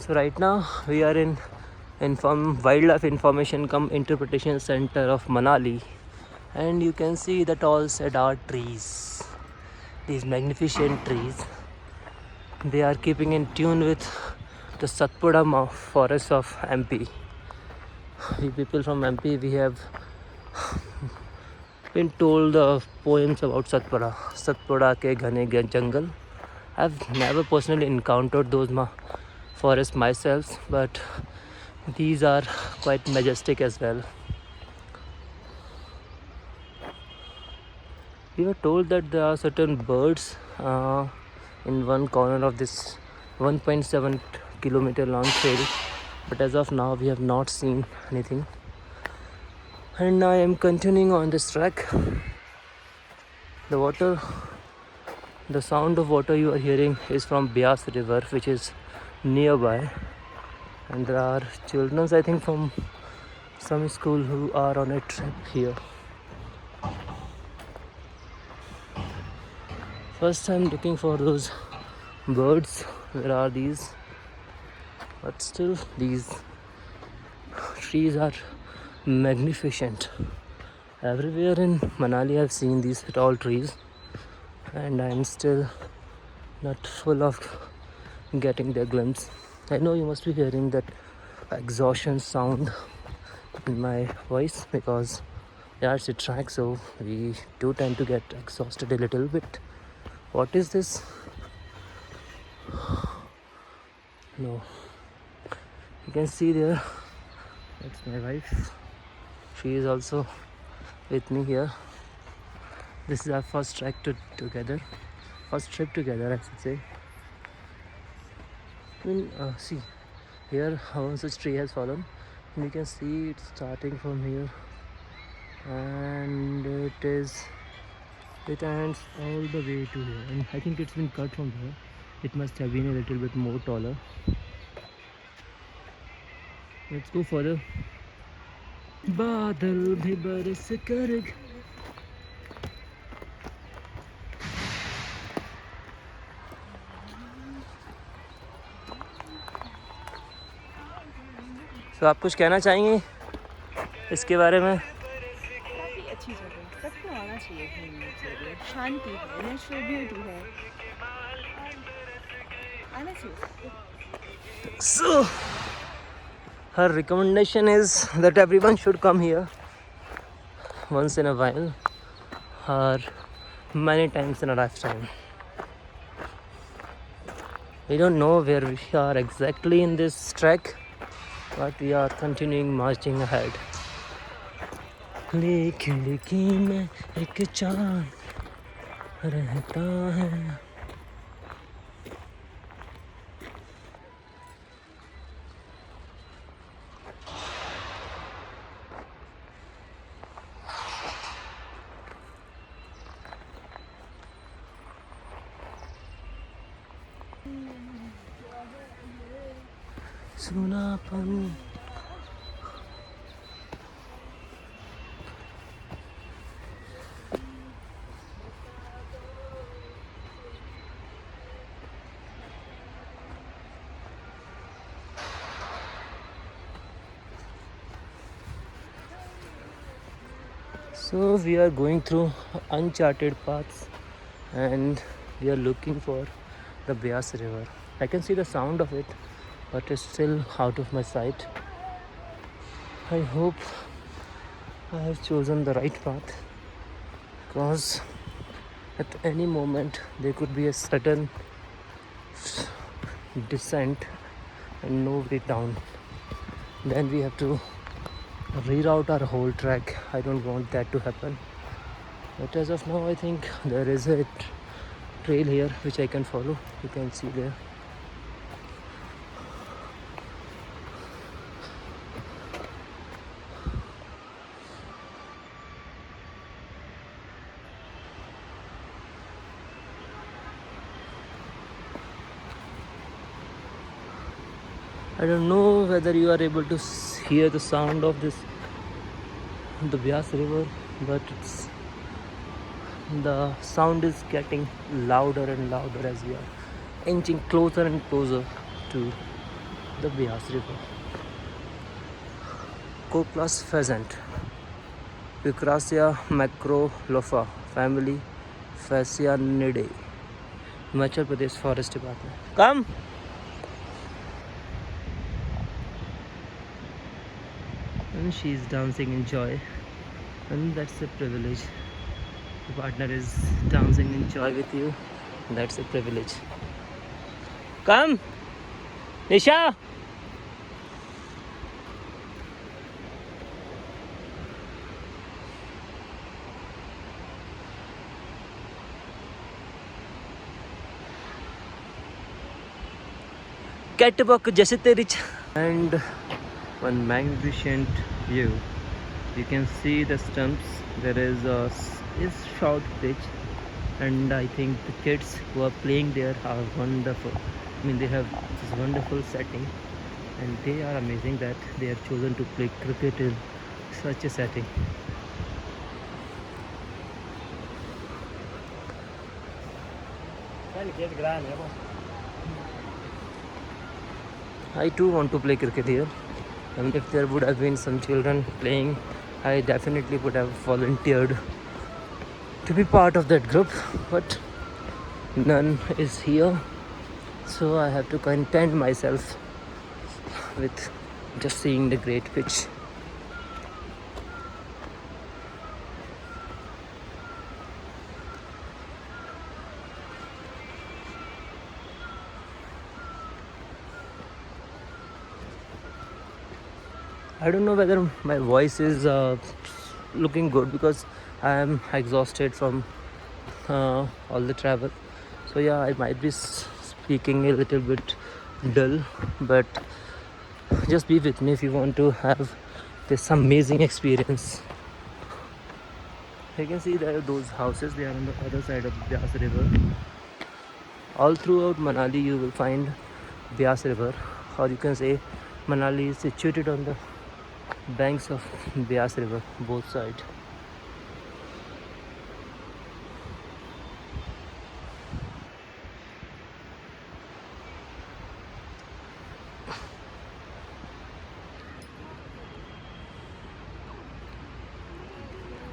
So right now we are in Wildlife Information cum Interpretation Center of Manali, and you can see the tall cedar trees. These magnificent trees, they are keeping in tune with the Satpura forest of MP. We people from MP, we have been told the poems about Satpura. Satpura ke ghane jungle. I've never personally encountered those forests myself, but these are quite majestic as well. We were told that there are certain birds in one corner of this 1.7 kilometer long trail, but as of now we have not seen anything. And I am continuing on this track. The sound of water you are hearing is from Beas River, which is nearby. And there are children, I think, from some school who are on a trip here. First I'm looking for those birds. Where are these? But still, these trees are magnificent. Everywhere in Manali I've seen these tall trees, and I'm still not full of getting their glimpse. I know you must be hearing that exhaustion sound in my voice because it's a track, so we do tend to get exhausted a little bit. What is this? No, you can see there, that's my wife. She is also with me here. This is our first trip together, I should say. See here how such tree has fallen, and you can see it's starting from here, and it ends all the way to here, and I think it's been cut from here. It must have been a little bit more taller. Let's go further. बादल भी बरस कर. तो आप कुछ कहना चाहेंगे इसके बारे में? काफ़ी अच्छी जगह, सबको आना चाहिए घूमने के लिए. शांति है, नेचुरल ब्यूटी है, आना चाहिए. So her recommendation is that everyone should come here once in a while or many times in a lifetime. We don't know where we are exactly in this trek, but we are continuing marching ahead. लेकिन में एक चांद रहता है. सुनापन. So we are going through uncharted paths, and we are looking for the Beas River. I can see the sound of it, but it's still out of my sight. I hope I have chosen the right path, because at any moment there could be a sudden descent and no way down. Then we have to reroute our whole track. I don't want that to happen. But as of now, I think there is a trail here which I can follow. You can see there. I don't know whether you are able to hear the sound of the Beas River, but the sound is getting louder and louder as we are inching closer and closer to the Beas River. Cockless pheasant, Picrasia macrolofa family, Phasianidae, Himachal Pradesh Forest Department. Come! And she's dancing in joy, and that's a privilege. Your partner is dancing in joy with you, that's a privilege. Come! Nisha! Catwalk जैसे तेरी and one magnificent view. You can see the stumps. There is a short bridge, and I think the kids who are playing there are wonderful. I mean, they have this wonderful setting, and they are amazing that they have chosen to play cricket in such a setting. I too want to play cricket here, and if there would have been some children playing, I definitely would have volunteered to be part of that group, but none is here, so I have to content myself with just seeing the great pitch. I don't know whether my voice is looking good because I am exhausted from all the travel. So yeah, I might be speaking a little bit dull, but just be with me if you want to have this amazing experience. You can see there are those houses, they are on the other side of the Beas River. All throughout Manali you will find Beas River, or you can say Manali is situated on the banks of Beas River, both sides.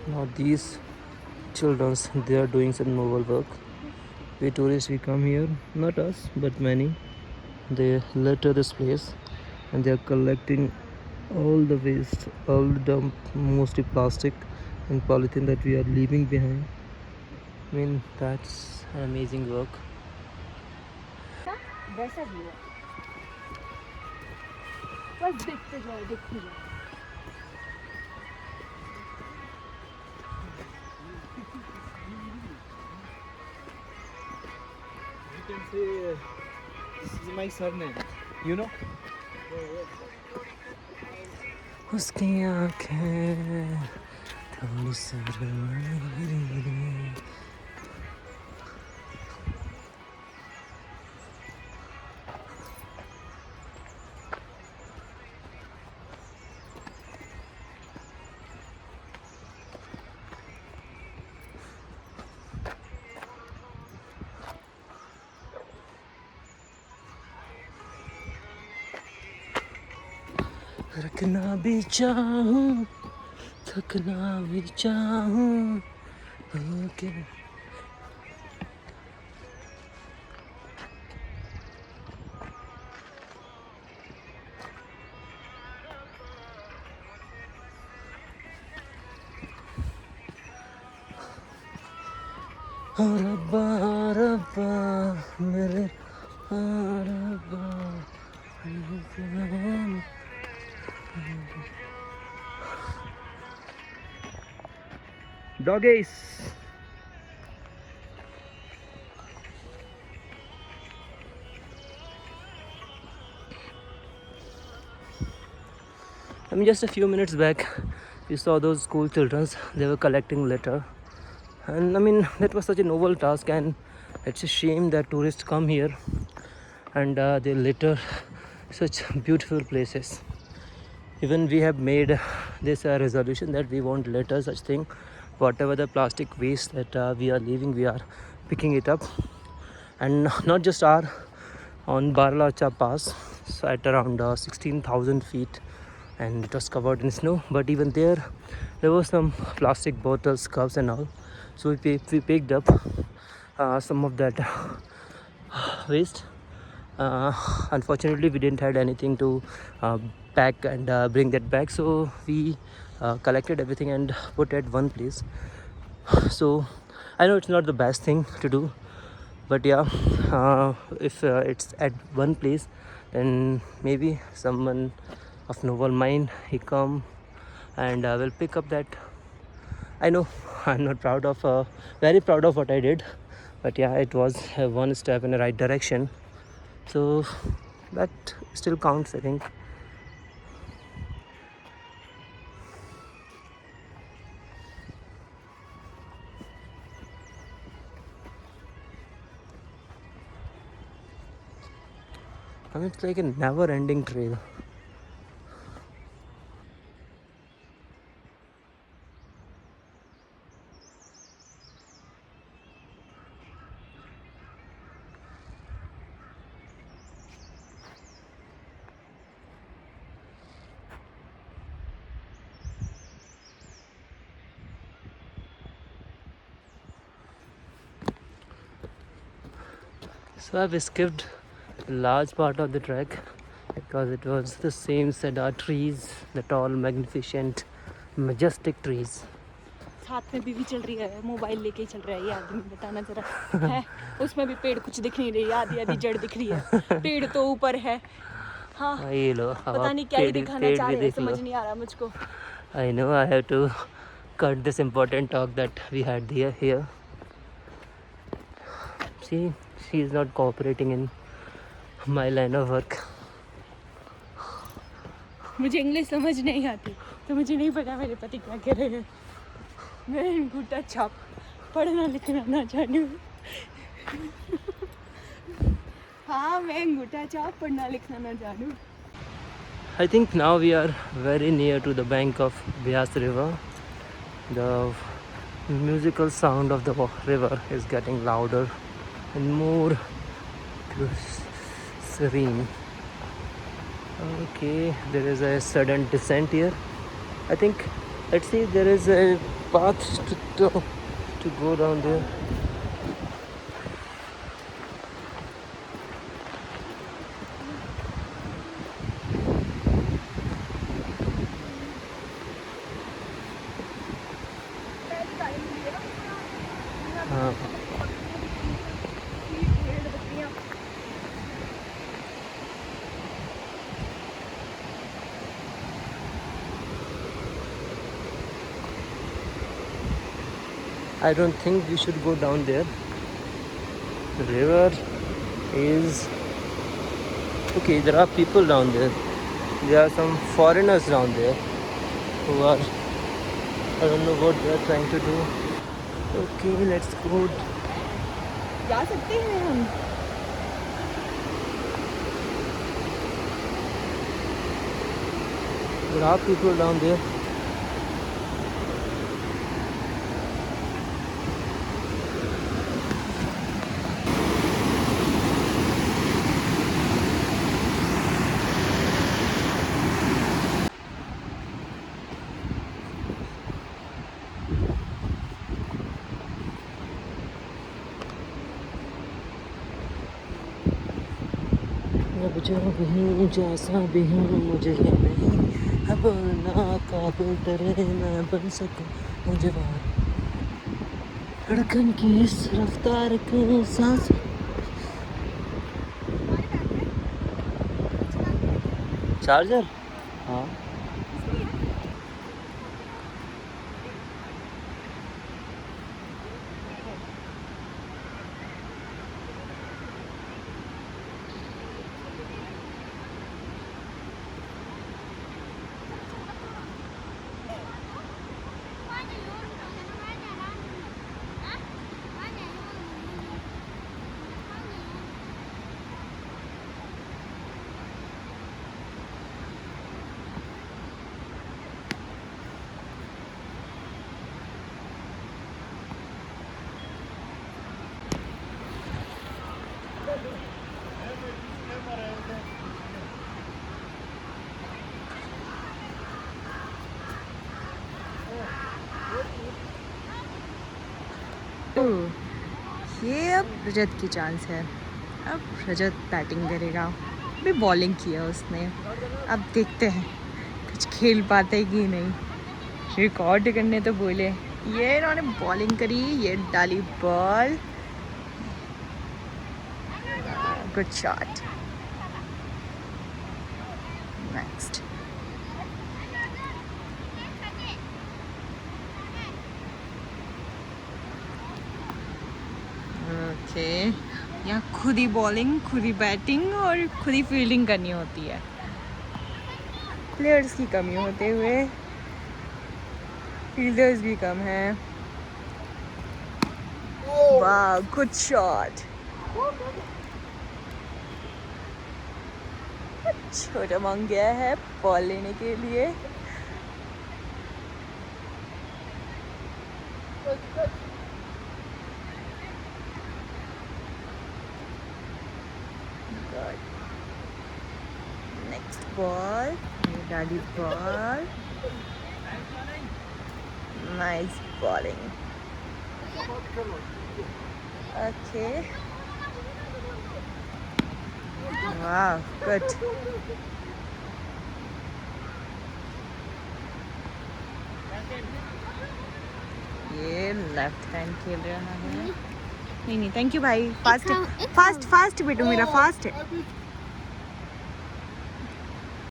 Now these children, they are doing some noble work. We tourists, we come here, not us but many, they litter this place and they are collecting all the waste, all the dump, mostly plastic and polythene that we are leaving behind. I mean, that's an amazing work. वैसा भी है बस देखते जाओ You can say this is my surname, you know? उसकी आँखें थोड़ी शर्मीली रखना भी चाहूँ थकना भी चाहूँ ओके रब्बा रब्बा मेरे रब्बा doggies. I mean, just a few minutes back we saw those school children, they were collecting litter, and I mean that was such a noble task, and it's a shame that tourists come here and they litter such beautiful places. Even we have made this resolution that we won't litter such thing. Whatever the plastic waste that we are leaving, we are picking it up, and not just our on Barlacha Pass, so at around 16,000 feet, and it was covered in snow. But even there were some plastic bottles, cups and all, so we picked up some of that waste. Unfortunately we didn't had anything to pack and bring that back, so we collected everything and put at one place. So I know it's not the best thing to do, but yeah, if it's at one place, then maybe someone of noble mind he come and will pick up that. I know I'm not proud of very proud of what I did, but yeah, it was one step in the right direction, so that still counts, I think. I mean, it's like a never ending trail. So I've skipped a large part of the trek because it was the same cedar trees, the tall, magnificent, majestic trees. साथ में बीवी चल रही है, mobile लेके ही चल रहा है ये आदमी, बताना जरा है। उसमें भी पेड़ कुछ दिख नहीं रही, आधी आधी जड़ दिख रही है, पेड़ तो ऊपर है। हाँ, ये लो, पता नहीं क्या ही दिखाना चाह रहे हैं, समझ नहीं आ रहा मुझको। I know I have to cut this important talk that we had here. See, she is not cooperating in my line of work. मुझे इंग्लिश समझ नहीं आती, तो मुझे नहीं पता मेरे पति क्या कह रहे हैं। मैं अंगूठा छाप पढ़ना लिखना ना जानूं। हाँ, मैं अंगूठा छाप पढ़ना लिखना ना जानूं। I think now we are very near to the bank of Beas River. The musical sound of the river is getting louder and more serene. Okay, there is a sudden descent here. I think, let's see, there is a path to go down there. I don't think we should go down there. The river is okay. There are people down there. There are some foreigners down there who are, I don't know what they are trying to do. Okay, let's go. जा सकते हैं हम। There are people down there. अब जो भी हूँ जैसा भी हूँ मुझे ये नहीं अब नाकाबिल तेरे मैं बन सकूँ मुझे धड़कन की इस रफ्तार को सांस। चार्जर हाँ ये अब रजत की चांस है। अब रजत बैटिंग करेगा। अभी बॉलिंग किया उसने, अब देखते हैं कुछ खेल पाते कि नहीं। रिकॉर्ड करने तो बोले, ये इन्होंने बॉलिंग करी, ये डाली ball, good shot. Next okay, यहाँ खुद ही बॉलिंग, खुद ही बैटिंग और खुद ही फील्डिंग करनी होती है। प्लेयर्स की कमी होते हुए फील्डर्स भी कम हैं। वाह, गुड शॉट। छोटा मांग गया है बॉल लेने के लिए। नेक्स्ट बॉल, डाली बॉल, नाइस बॉलिंग। ओके, वाह, गुड। ये लेफ्ट हैंड खेल रहा है। नहीं नहीं, थैंक यू भाई, फास्ट फास्ट फास्ट बेटू, मेरा फास्ट है।